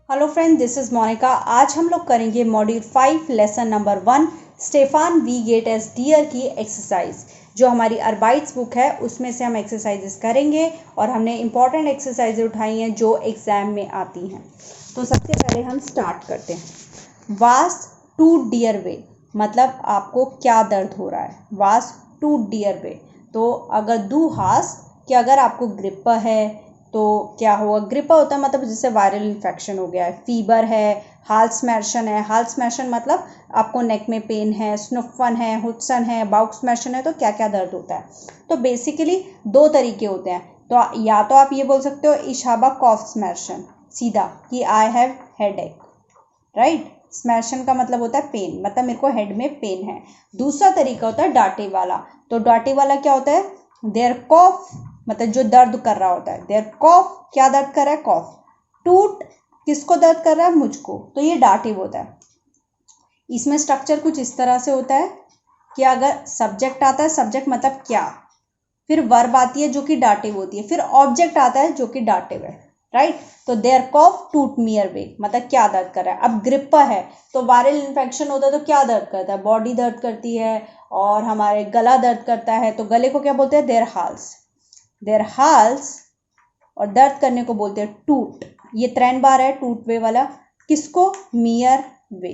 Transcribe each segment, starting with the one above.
Hello friend, this is Monika. आज हम लोग करेंगे मॉड्यूल 5 लेसन नंबर 1 स्टेफान वी गेट एस डियर की एक्सरसाइज। जो हमारी अर्बाइट्स बुक है उसमें से हम एक्सरसाइजेस करेंगे और हमने इंपॉर्टेंट एक्सरसाइजेज उठाई हैं जो एग्जाम में आती हैं। तो सबसे पहले हम स्टार्ट करते हैं। वास टू डियर वे मतलब आपको क्या दर्द हो रहा है। वास टू डियर वे तो अगर दू हास कि अगर आपको ग्रिप है तो क्या होगा। ग्रिप होता है मतलब जैसे वायरल इन्फेक्शन हो गया है। फीवर है, हाल स्मैशन है। हाल स्मैशन मतलब आपको नेक में पेन है, स्नुफन है, हुडसन है, बाउक स्मैशन है। तो क्या क्या दर्द होता है। तो बेसिकली दो तरीके होते हैं। तो या तो आप ये बोल सकते हो इशाबा कॉफ स्मैशन सीधा कि आई हैव हेडेक, राइट। स्मैशन का मतलब होता है पेन, मतलब मेरे को हेड में पेन है। दूसरा तरीका होता है डांटे वाला। तो डांटे वाला क्या होता है, देयर कॉफ मतलब जो दर्द कर रहा होता है। देयर कॉफ क्या दर्द कर रहा है, कॉफ। टूट किसको दर्द कर रहा है, मुझको। तो ये डांटिव होता है। इसमें स्ट्रक्चर कुछ इस तरह से होता है कि अगर सब्जेक्ट आता है, सब्जेक्ट मतलब क्या, फिर वर्ब आती है जो कि डांटिव होती है, फिर ऑब्जेक्ट आता है जो कि डांटिव है, राइट। तो देयर कॉफ टूट मी अवे मतलब क्या दर्द कर रहा है। अब ग्रिप्पा है तो वायरल इन्फेक्शन होता है तो क्या दर्द करता है, बॉडी दर्द करती है और हमारे गला दर्द करता है। तो गले को क्या बोलते हैं, देयर हाल्स। देयर हाल्स और दर्द करने को बोलते हैं टूट। ये 3 बार है टूट वे वाला। किसको, मियर वे,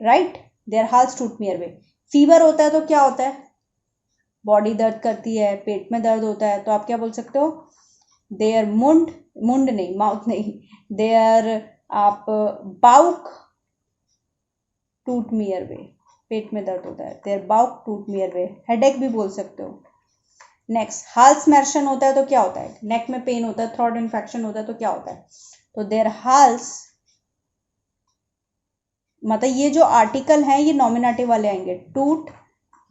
राइट। देयर हाल्स टूट मियर वे। फीवर होता है तो क्या होता है, बॉडी दर्द करती है, पेट में दर्द होता है। तो आप क्या बोल सकते हो, देयर मुंड, मुंड नहीं, माउथ नहीं, देयर आप बाउक टूट मियर वे, पेट में दर्द होता है, देयर बाउक टूट मियर वे। हेडेक भी बोल सकते हो। नेक्स्ट, हाल स्मैशन होता है तो क्या होता है, नेक में पेन होता है, थ्रोट इन्फेक्शन होता है तो क्या होता है। तो देयर हाल्स मतलब ये जो आर्टिकल है ये नॉमिनेटिव वाले आएंगे। टूट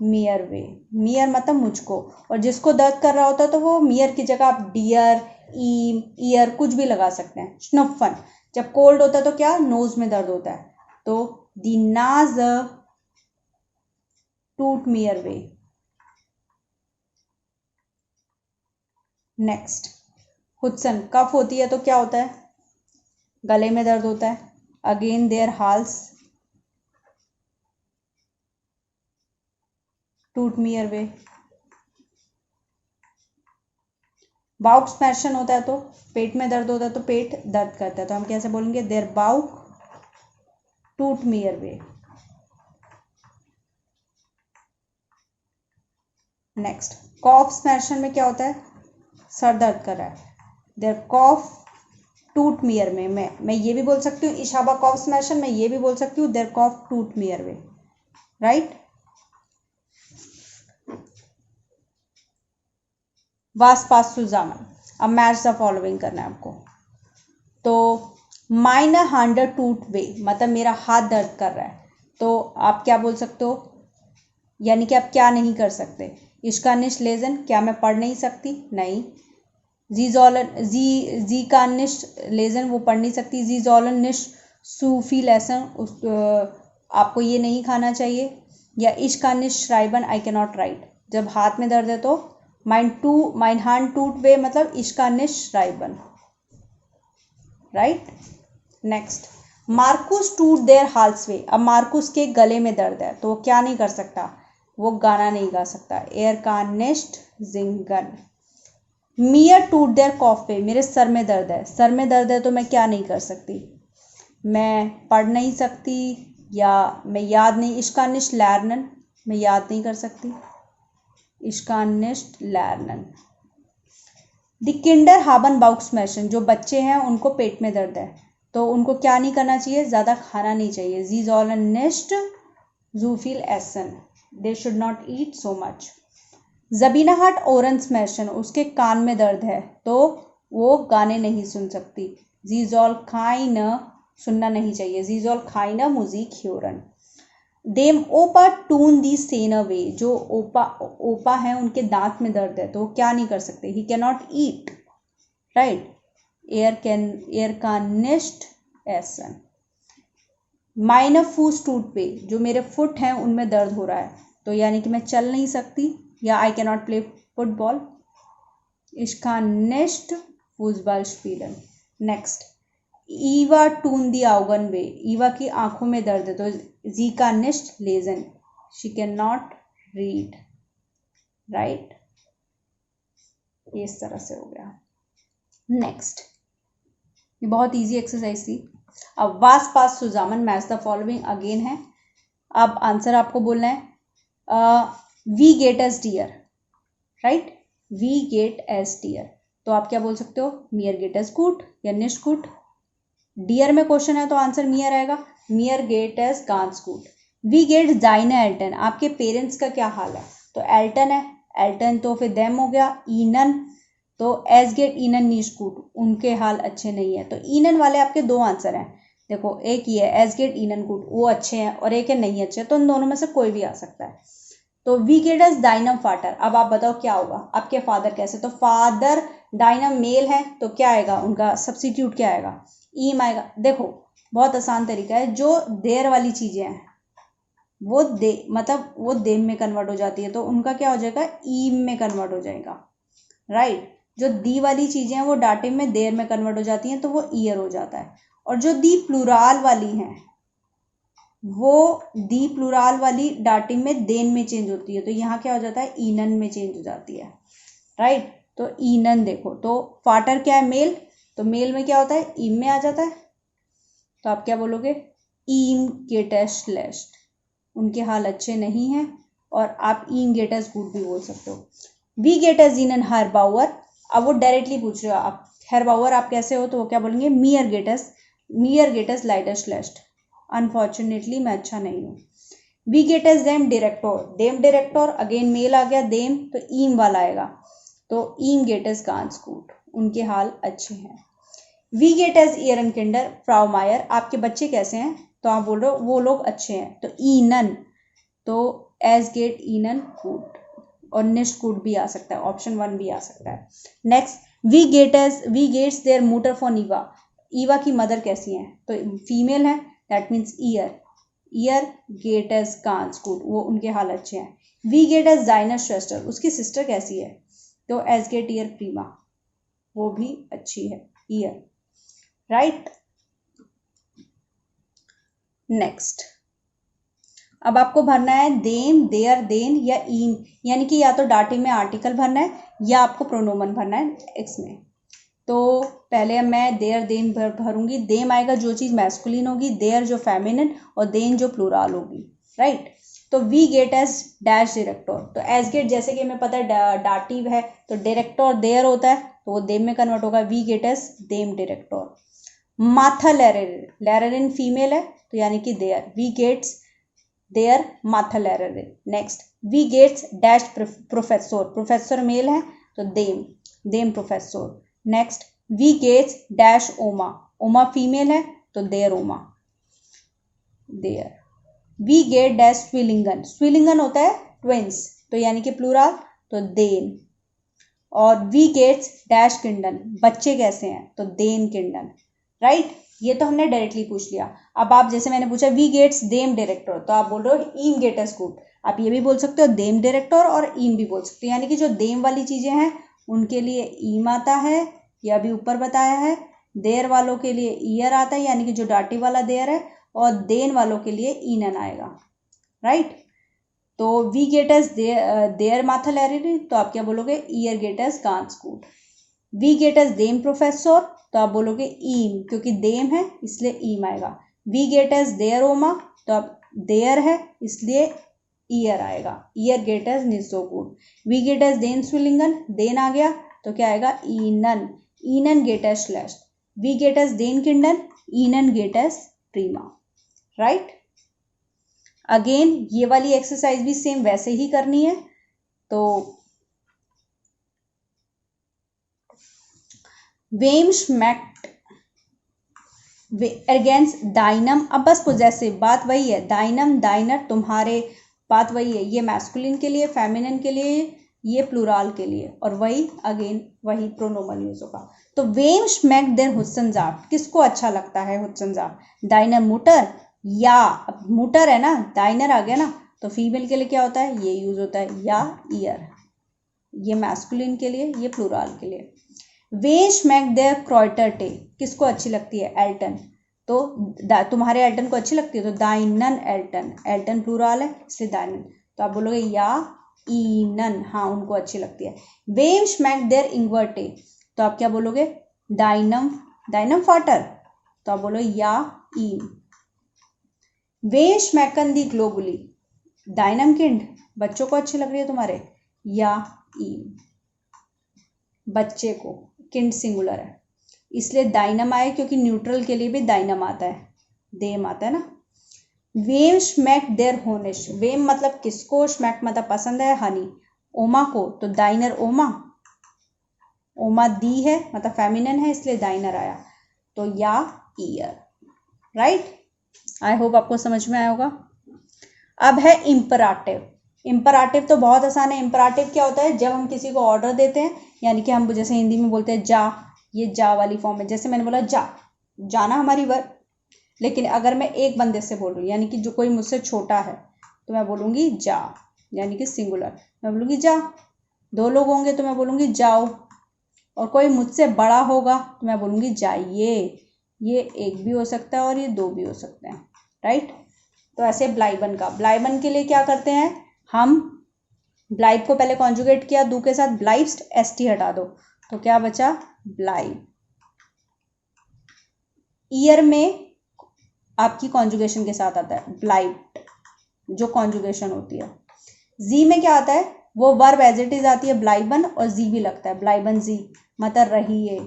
मियर वे, मियर मतलब मुझको, और जिसको दर्द कर रहा होता है तो वो मियर की जगह आप डियर, ईयर कुछ भी लगा सकते हैं। स्नुफन, जब कोल्ड होता है तो क्या, नोज में दर्द होता है। तो दी नाज टूट मियर वे। नेक्स्ट, हुडसन, कफ होती है तो क्या होता है, गले में दर्द होता है। अगेन देयर हाल्स टूट मियर वे। बाउक स्मैशन होता है तो पेट में दर्द होता है, तो पेट दर्द करता है। तो हम कैसे बोलेंगे, देयर बाउक टूट मियर वे। नेक्स्ट, कॉफ स्मैशन में क्या होता है, सर दर्द कर रहा है। देयर कॉफ टूट मियर में, मैं ये भी बोल सकती हूँ इशाबा कॉफ स्मैशन, मैं ये भी बोल सकती हूँ देयर कॉफ टूट मियर वे, राइट। वास पास सुजामन। अब मैच द फॉलोइंग करना है आपको। तो माइन हैंड टूट वे मतलब मेरा हाथ दर्द कर रहा है। तो आप क्या बोल सकते हो, यानी कि आप क्या नहीं कर सकते। इश्कानिश लेजन, क्या मैं पढ़ नहीं सकती, नहीं। जी कानिश लेजन, वो पढ़ नहीं सकती। जी जॉलनिश सूफी लेसन, उस आपको ये नहीं खाना चाहिए। या इश्कानिश श्राइबन, आई कैन नॉट राइट। जब हाथ में दर्द है तो माइन हैंड टूट वे मतलब इश्कानिश श्राइबन, राइट। नेक्स्ट, मार्कुस टूट देयर हाल्सवे। अब मार्कुस के गले में दर्द है तो वो क्या नहीं कर सकता, वो गाना नहीं गा सकता। एयर का नेस्ट जिंगन। मियर टूट देयर कॉफे, मेरे सर में दर्द है। सर में दर्द है तो मैं क्या नहीं कर सकती, मैं पढ़ नहीं सकती या मैं याद नहीं। इश्कानिश लैरनन, मैं याद नहीं कर सकती। इश्कानिश लैरनन। द किंडर हाबन बाउक स्मैशन, जो बच्चे हैं उनको पेट में दर्द है तो उनको क्या नहीं करना चाहिए, ज़्यादा खाना नहीं चाहिए। जी जॉलन नेस्ट जूफिल एसन, they should not eat so much. जबीना हार्ट ओरन स्मैशन, उसके कान में दर्द है तो वो गाने नहीं सुन सकती। जीजॉल खाइन, सुनना नहीं चाहिए। जीजॉल खाइन मुजीक ह्योरन। देम ओपा टून दी सेन अवे, जो ओपा है उनके दांत में दर्द है तो वो क्या नहीं कर सकते, he can not eat, right. Air का नेस्ट एसन। माइनर फूस टूट पे, जो मेरे फुट हैं उनमें दर्द हो रहा है तो यानी कि मैं चल नहीं सकती या I can not play football. इसका नेस्ट फूसबॉल स्पीलन। नेक्स्ट, ईवा टून दी आउगन वे, ईवा की आंखों में दर्द है, तो जी का निश्ट लेजन, she can not read, write. ये इस तरह से हो गया। नेक्स्ट, ये बहुत इजी एक्सरसाइज थी। अब वास पास सुजामन मैच द फॉलोइंग अगेन है। अब आंसर आपको बोलना है वी गेट एज डियर, राइट, वी गेट एज डियर। तो आप क्या बोल सकते हो, मियर गेट एज गुड या निश्ट गुड। डियर में क्वेश्चन है तो आंसर मियर आएगा, मियर गेट एज गांस गुड। वी गेट जाइना एल्टन, आपके पेरेंट्स का क्या हाल है, तो एल्टन है, एल्टन तो फिर देम हो गया। ईनन, तो एज गेट ईनन नीश गुड, उनके हाल अच्छे नहीं है। तो ईनन वाले आपके दो आंसर हैं, देखो एक ये है एज गेट ईनन गुड, वो अच्छे हैं, और एक है नहीं अच्छे, तो उन दोनों में से कोई भी आ सकता है। तो वी गेट एज डाइनम फाटर, अब आप बताओ क्या होगा, आपके फादर कैसे, तो फादर डाइनम मेल है तो क्या आएगा, उनका सब्सिट्यूट क्या आएगा, ईम आएगा। देखो बहुत आसान तरीका है, जो देर वाली चीजें हैं वो दे मतलब वो देम में कन्वर्ट हो जाती है, तो उनका क्या हो जाएगा, ईम में कन्वर्ट हो जाएगा, राइट। जो दी वाली चीजें हैं वो डाटिव में देर में कन्वर्ट हो जाती हैं, तो वो ईयर हो जाता है। और जो दी प्लूराल वाली हैं वो दी प्लूराल वाली डाटिव में देन में चेंज होती है, तो यहाँ क्या हो जाता है, ईनन में चेंज हो जाती है, राइट। तो ईनन देखो, तो फाटर क्या है, मेल, तो मेल में क्या होता है, ईम में आ जाता है, तो आप क्या बोलोगे, ईम गेटेस लेस्ट, उनके हाल अच्छे नहीं हैं, और आप ईम गेटेस गुड भी बोल सकते हो। वी गेटेस ईनन हर बाउअर, अब वो डायरेक्टली पूछ रहे हो आप, हर बाउअर आप कैसे हो, तो वो क्या बोलेंगे, मियर गेटेस लाइटेस्ट लेस्ट, अनफॉर्चुनेटली मैं अच्छा नहीं हूँ। वी गेटेस देम डायरेक्टर, अगेन मेल आ गया, देम तो ईम वाला आएगा, तो ईम गेटेस गांस गुड, उनके हाल अच्छे हैं। वी गेट एज ईयरन किंडर फ्राउ मायर, आपके बच्चे कैसे हैं, तो आप बोल रहे हो वो लोग अच्छे हैं, तो ईनन, तो एज गेट ईनन गुड, और निश्ट गुड भी आ सकता है, ऑप्शन 1 भी आ सकता है। नेक्स्ट, वी गेट्स देयर मुटर फॉर ईवा, ईवा की मदर कैसी हैं, तो फीमेल है, दैट मीन्स ईयर गेट एज गांस गुड, वो उनके हाल अच्छे हैं। वी गेट एज जाइनर श्वेस्टर, उसकी सिस्टर कैसी है, तो एज गेट ईयर प्रीमा, वो भी अच्छी है, ईयर, राइट। नेक्स्ट, अब आपको भरना है देम, देयर, देन या ईम, यानी कि या तो डाटिव में आर्टिकल भरना है या आपको प्रोनोमन भरना है एक्स में। तो पहले मैं देयर देम भरूंगी, देम आएगा जो चीज़ मैस्कुलिन होगी, देयर जो फेमिनिन, और देन जो प्लूराल होगी, राइट। तो वी गेट एज डैश डायरेक्टर, तो एज गेट जैसे कि हमें पता है डाटिव है तो डायरेक्टर देयर होता है, तो वो देम में कन्वर्ट होगा, we gate as them director. माथा लैरेरिन फीमेल है, तो यानी कि देयर, वी गेट्स देयर माथा लैरेरिन। नेक्स्ट, वी गेट्स डैश प्रोफेसर मेल है, तो देम प्रोफेसर। नेक्स्ट, वी गेट्स डैश ओमा फीमेल है, तो देयर ओमा, देयर। वी गेट डैश स्विलिंगन होता है ट्विंस, तो यानी कि प्लूरल, तो देन। और वी गेट्स डैश किंडन, बच्चे कैसे हैं, तो देन किंडन, राइट। ये तो हमने डायरेक्टली पूछ लिया। अब आप जैसे मैंने पूछा वी गेट्स देम डायरेक्टर, तो आप बोल रहे हो ईम गेटस गुड, आप ये भी बोल सकते हो देम डायरेक्टर और ईम भी बोल सकते हो, यानी कि जो देम वाली चीजें हैं उनके लिए ईम आता है, ये अभी ऊपर बताया है। देर वालों के लिए ईयर आता है, यानी कि जो डाटिव वाला देर है, और देन वालों के लिए ईनन आएगा, राइट। तो वी गेटस देयर माथा लैरिन, तो आप क्या बोलोगे, ईयर गेटस गांस गुड। वी गेटस देम प्रोफेसर, तो आप बोलोगे ईम, क्योंकि देम है इसलिए ईम आएगा। वी गेटस देयर ओमा, तो आप देयर है इसलिए ईयर आएगा, ईयर गेटस निसो गुड। वी गेटस देन स्विलिंगन, देन आ गया तो क्या आएगा, ईनन गेटस स्लैश। वी गेटस देन किंडन, ईनन गेटस प्रीमा, राइट। अगेन ये वाली एक्सरसाइज भी सेम वैसे ही करनी है, तो वेम schmeckt अगेंस्ट डाइनम, अब बस पोजेसिव बात वही है, डाइनम डाइनर तुम्हारे, बात वही है, ये मैस्कुलिन के लिए, फेमिनिन के लिए, ये प्लूराल के लिए, और वही अगेन वही प्रोनोमन यूज होगा। तो वेम schmeckt देयर हुस्सनजाफ्ट, किसको अच्छा लगता है हुस्सनजाफ्ट, डाइनर मुटर, या अब मुटर है ना, डाइनर आ गया ना, तो फीमेल के लिए क्या होता है, ये यूज होता है, या ईयर, ये मैस्कुलिन के लिए, ये प्लूराल के लिए। वेश मैक देयर क्रॉयटर टे, किसको अच्छी लगती है? एल्टन। तो तुम्हारे एल्टन को अच्छी लगती है, तो दाइनन एल्टन, एल्टन प्लूरल है इसलिए दाइनन। तो आप बोलोगे या ईनन, हाँ उनको अच्छी लगती है। वेम स्मैक देयर इंगवर टे, तो आप क्या बोलोगे? डाइनम, डाइनम फाटर, तो आप बोलो या ईन। वे स्मैकन दी ग्लोबुली, डाइनम किंड, बच्चों को अच्छी लग रही है तुम्हारे, या ईन, बच्चे को, किंड सिंगुलर है इसलिए डाइनम आए, क्योंकि न्यूट्रल के लिए भी डाइनम आता है, देम आता है ना। वेम स्मैक देयर होनिश, वेम मतलब किसको, स्मैक मतलब पसंद है, हनी, ओमा को, तो डाइनर ओमा, ओमा दी है मतलब फेमिनिन है इसलिए डाइनर आया, तो या ईयर। राइट, आई होप आपको समझ में आया होगा। अब है इम्पराटिव। इम्पराटिव तो बहुत आसान है। इम्पराटिव क्या होता है? जब हम किसी को ऑर्डर देते हैं, यानी कि हम जैसे हिंदी में बोलते हैं जा, ये जा वाली फॉर्म है। जैसे मैंने बोला जा, जाना हमारी वर्ब, लेकिन अगर मैं एक बंदे से बोल रही हूँ, यानी कि जो कोई मुझसे छोटा है, तो मैं बोलूँगी जा, यानी कि सिंगुलर, मैं बोलूँगी जा। दो लोग होंगे तो मैं बोलूँगी जाओ, और कोई मुझसे बड़ा होगा तो मैं बोलूँगी जाइए। ये एक भी हो सकता है और ये दो भी हो सकते हैं। राइट, तो ऐसे ब्लाइबन का, ब्लाइबन के लिए क्या करते हैं हम? ब्लाइब को पहले कॉन्जुगेट किया दू के साथ, ब्लाइब्स्ट, एसटी हटा दो, तो क्या बचा? ब्लाइब। ईयर में आपकी कॉन्जुगेशन के साथ आता है ब्लाइब्ड, जो कॉन्जुगेशन होती है। जी में क्या आता है? वो वर्ब एज इट इज आती है ब्लाइबन, और जी भी लगता है, ब्लाइबन जी मतलब रहिए,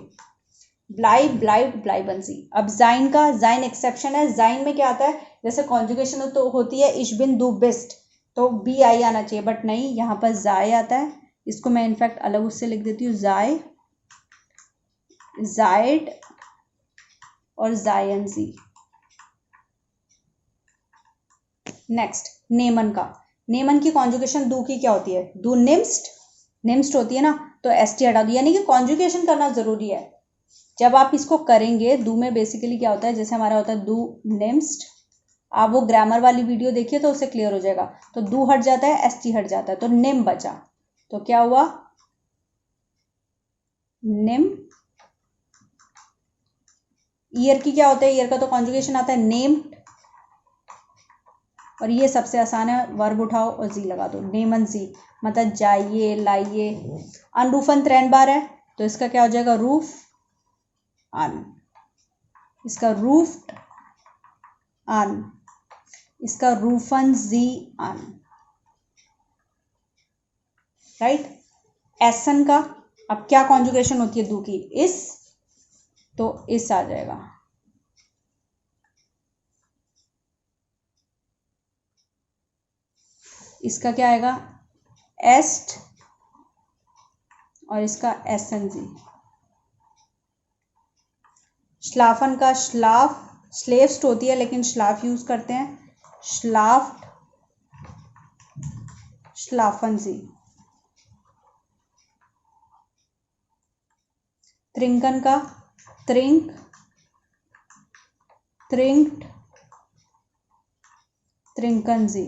ब्लाइब, ब्लाइब्ड, ब्लाइबन जी। अब जाइन का, जाइन एक्सेप्शन है। जाइन में क्या आता है? जैसे कॉन्जुगेशन तो होती है इश बिन दू बेस्ट, तो बी आई आना चाहिए, बट नहीं, यहाँ पर जाए आता है। इसको मैं इनफैक्ट अलग उससे लिख देती हूँ, जाए, जायड और जायन जी। नेक्स्ट नेमन का, नेमन की कॉन्जुगेशन दू की क्या होती है? दू निम्स्ट, निम्स्ट होती है ना, तो एस टी हटा दो, यानी कि कॉन्जुगेशन करना जरूरी है। जब आप इसको करेंगे, दू में बेसिकली क्या होता है, जैसे हमारा होता है दू निम्स्ट, आप वो ग्रामर वाली वीडियो देखिए तो उससे क्लियर हो जाएगा। तो दू हट जाता है, एस टी हट जाता है, तो निम बचा, तो क्या हुआ? निम। ईयर की क्या होता है? ईयर का तो कॉन्जुगेशन आता है नेम्ड, और ये सबसे आसान है, वर्ब उठाओ और जी लगा दो, नेमन जी मतलब जाइए, लाइए। अनरूफन ट्रेंड बार है, तो इसका क्या हो जाएगा? रूफ अन, इसका रूफ्ड अन, इसका रूफन जी अन। राइट, एसन का अब क्या कॉन्जुगेशन होती है दू की? इस, तो इस आ जाएगा। इसका क्या आएगा? एस्ट, और इसका एसन जी। श्लाफन का श्लाफ, स्लेव्स्ट होती है लेकिन श्लाफ यूज करते हैं, श्लाफ्ड, श्लाफन जी। त्रिंकन का त्रिंक, त्रिंक्ड, त्रिंकन जी।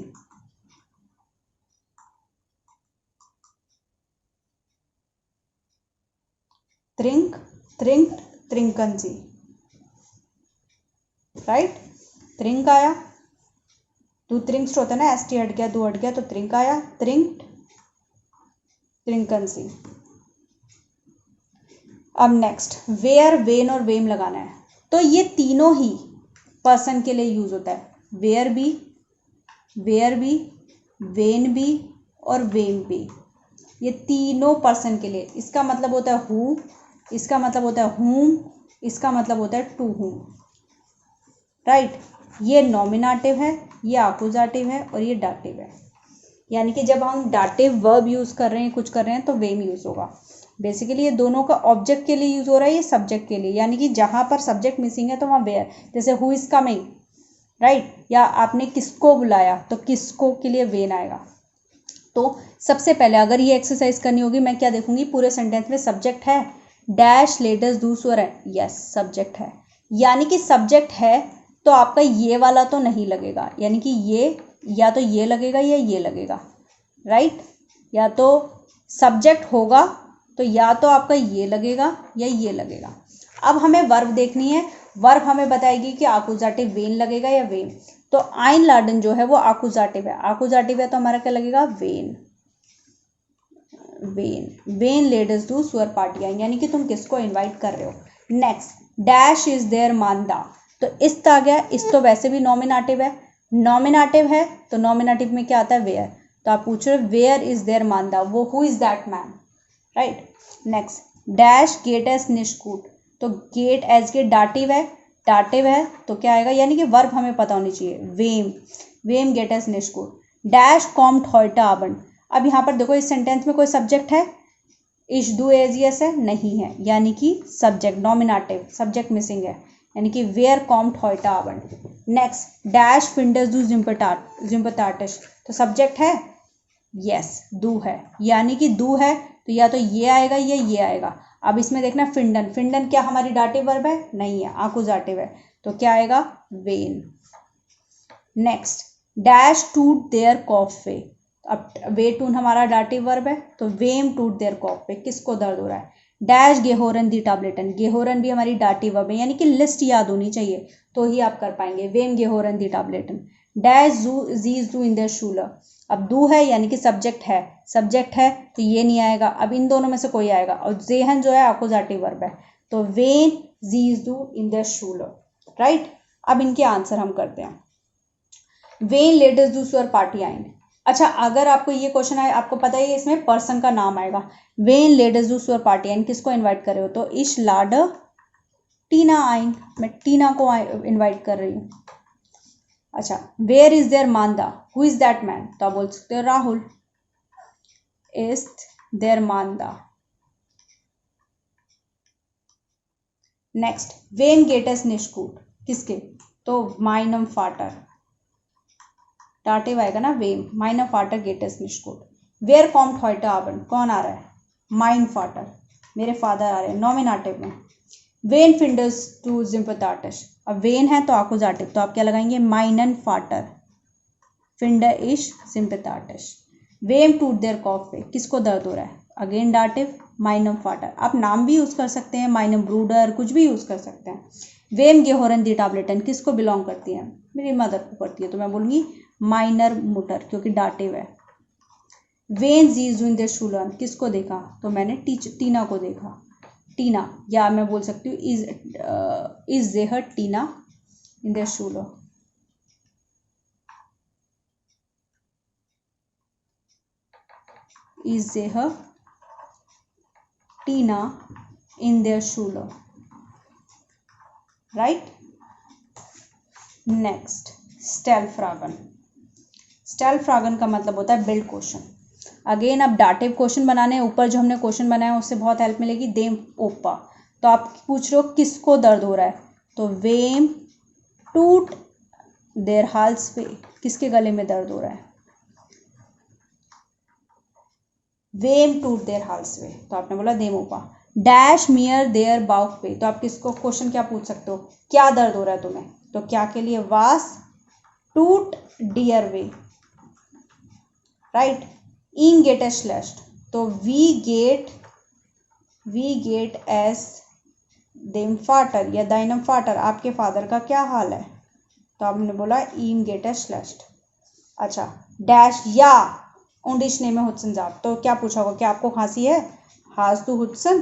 त्रिंक, त्रिंक्ड, त्रिंकन जी। राइट, त्रिंक आया, टू त्रिंक्स होता है ना, एस टी हट गया, दो हट गया, तो त्रिंक आया, त्रिंक्ड, त्रिंकन जी। अब नेक्स्ट वेयर, वेन और वेम लगाना है। तो ये तीनों ही पर्सन के लिए यूज होता है, वेयर भी, वेन भी और वेम भी, ये तीनों पर्सन के लिए। इसका मतलब होता है हु, इसका मतलब होता है हुम, इसका मतलब होता है टू हुम। राइट, ये नॉमिनेटिव है, ये आकुजाटिव है, और ये डाटिव है। यानी कि जब हम डाटिव वर्ब यूज कर रहे हैं, कुछ कर रहे हैं, तो वेम यूज होगा। बेसिकली ये दोनों का ऑब्जेक्ट के लिए यूज हो रहा है, ये सब्जेक्ट के लिए, यानी कि जहां पर सब्जेक्ट मिसिंग है तो वहां वेयर, जैसे हु इज कमिंग, राइट, या आपने किसको बुलाया तो किसको के लिए वेन आएगा। तो सबसे पहले अगर ये एक्सरसाइज करनी होगी, मैं क्या देखूंगी? पूरे सेंटेंस में सब्जेक्ट है, डैश लेटर्स डू स्वर है, यस सब्जेक्ट है, यानी कि सब्जेक्ट है, तो आपका ये वाला तो नहीं लगेगा, यानी कि ये या तो ये लगेगा या ये लगेगा। राइट, या तो सब्जेक्ट होगा तो या तो आपका ये लगेगा या ये लगेगा। अब हमें वर्ब देखनी है। वर्ब हमें बताएगी कि आकुजाटिव वेन लगेगा या वेम। तो आइनलाडन जो है वो आकुजाटिव है। आकुजाटिव है तो हमारा क्या लगेगा? वेन। वेन वेन लेडीज डू स्वर पार्टियां, यानी कि तुम किसको इनवाइट कर रहे हो। नेक्स्ट, डैश इज देयर मांदा। तो इस्त आ गया। इस तो वैसे भी नॉमिनेटिव है। नॉमिनेटिव है तो नॉमिनेटिव में क्या आता है? वेयर। तो आप पूछ रहे हो वेयर इज देयर मांदा, वो who is that man, right. Next, dash गेट एस निष्कूट। तो गेट एज के डाटिव है। डाटिव है तो क्या आएगा? यानी कि वर्ब हमें पता होनी चाहिए। वेम। वेम गेट एस निष्कूट। डैश कॉम्ट हॉइटा आबंड। अब यहाँ पर देखो इस सेंटेंस में कोई सब्जेक्ट है? इश डू एजियस है? नहीं है, यानी कि सब्जेक्ट नॉमिनेटिव, सब्जेक्ट मिसिंग है, यानी कि वेयर कॉम्ट हॉइटा आबंड। नेक्स्ट, डैश फिंडर्स डू जिम्पटाटिश। तो सब्जेक्ट है? यस, दू है, यानी कि दू है तो या तो ये आएगा या ये आएगा। अब इसमें देखना फिंडन। फिंडन क्या हमारी डाटिव वर्ब है? नहीं है, आकुजाटिव है। तो क्या आएगा? वेन। नेक्स्ट, डैश टूट देयर कॉफ वे। अब वे टून हमारा डाटिव वर्ब है तो वेम टूट देयर कॉफ वे, किसको दर्द हो रहा है। डैश गेहोरन दी टैबलेटन। गेहोरन भी हमारी डाटिव वर्ब है, यानी कि लिस्ट याद होनी चाहिए तो ही आप कर पाएंगे। वेम गेहोरन दी टैबलेटन। डैश जू जीज डू इन देयर शूलर। अब दू है यानी कि सब्जेक्ट है। सब्जेक्ट है तो ये नहीं आएगा। अब इन दोनों में से कोई आएगा, और जेहन जो है आकुजाटिव वर्ब है। तो वेन जीज डू इन देयर शूलर, राइट। अब इनके आंसर हम करते हैं। वेन लेडीज डू स्वर पार्टी आइन। अच्छा, अगर आपको ये क्वेश्चन आए, आपको पता है इसमें पर्सन का नाम आएगा। वेन लेडीज डू स्वर पार्टी आइन, किसको इनवाइट कर रहे हो? तो इश लाड टीना आइन, मैं टीना को इनवाइट कर रही हूँ। अच्छा, वेयर इज देयर मांदा, हु इज दैट मैन। तो आप बोल सकते हो राहुल। इज देयर मांदा। नेक्स्ट, वेम गेटस निष्कूट, किसके? तो माइनम फाटर, डाटिव आएगा ना वेम। माइनम फाटर गेटस निष्कूट। वेयर कॉम्ट हॉइटा आबंड, कौन आ रहा है? माइन फाटर, मेरे फादर आ रहे हैं, नॉमिनेटिव में। वेन फिंडर्स टू जिम्पटाटिश। अब वेन है तो आकुजाटिव, तो आप क्या लगाएंगे? माइनन फाटर। फिंडर इश सिंपैथेटिश। वेम टूट देयर कॉफ पे, किसको दर्द हो रहा है? अगेन डाटिव, माइनम फाटर। आप नाम भी यूज कर सकते हैं, माइनम ब्रूडर, कुछ भी यूज कर सकते हैं। वेम गेहोरन दी टैबलेटन, किसको बिलोंग करती है? मेरी मदर को करती है, तो मैं बोलूंगी माइनर मुटर, क्योंकि डाटिव है। वेन जीज इन देयर शूलर, किसको देखा? तो मैंने टीना को देखा। टीना, या मैं बोल सकती हूँ इज देयर टीना इन देयर शूलर। इज देयर टीना इन देयर शूलर, राइट। नेक्स्ट, स्टेल फ्रागन। स्टेल फ्रागन का मतलब होता है बिल्ड क्वेश्चन। अगेन अब डाटिव क्वेश्चन बनाने हैं। ऊपर जो हमने क्वेश्चन बनाया उससे बहुत हेल्प मिलेगी। देम ओपा, तो आप पूछ रहे हो किसको दर्द हो रहा है? तो वेम टूट देयर हाल्स पे, किसके गले में दर्द हो रहा है? वेम टूट देयर हाल्स पे, तो आपने बोला देम ओपा। डैश मियर देयर बाउक पे, तो आप किसको क्वेश्चन क्या पूछ सकते हो? क्या दर्द हो रहा है तुम्हें? तो क्या के लिए? वास टूट डियर वे, राइट। इन गेट एस स्लैश्ड, तो वी गेट एस देम फाटर या दाइनम फाटर, आपके फादर का क्या हाल है? तो आपने बोला इन गेट एस स्लैश्ड। अच्छा, डैश या उंडिश ने में हुत्सन जाप, तो क्या पूछा होगा? क्या आपको खांसी है? हाज तू हुत्सन,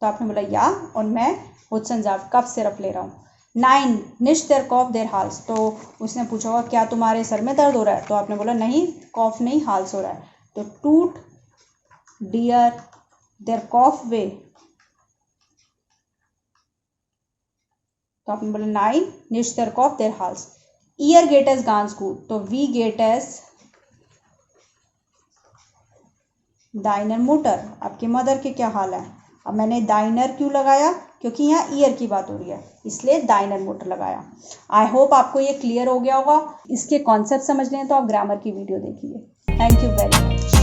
तो आपने बोला या, और मैं हुत्सन जाप कफ सिरप ले रहा हूँ। 9 निश देयर कॉफ देयर हाल्स, तो उसने पूछा होगा क्या तुम्हारे सर में दर्द हो रहा है? तो आपने बोला नहीं, कॉफ नहीं, हाल्स हो रहा है। तो टूट डियर देयर कॉफ वे, तो आपने बोला 9 निश देयर कॉफ देयर हाल्स। ईयर गेट एस गांस गुड, तो वी गेट एस दाइनर मोटर, आपकी मदर के क्या हाल है? अब मैंने दाइनर क्यों लगाया? क्योंकि यहाँ ईयर की बात हो रही है, इसलिए दाइनर मोटर लगाया। आई होप आपको ये क्लियर हो गया होगा। इसके कॉन्सेप्ट समझने हैं तो आप ग्रामर की वीडियो देखिए। Thank you very much.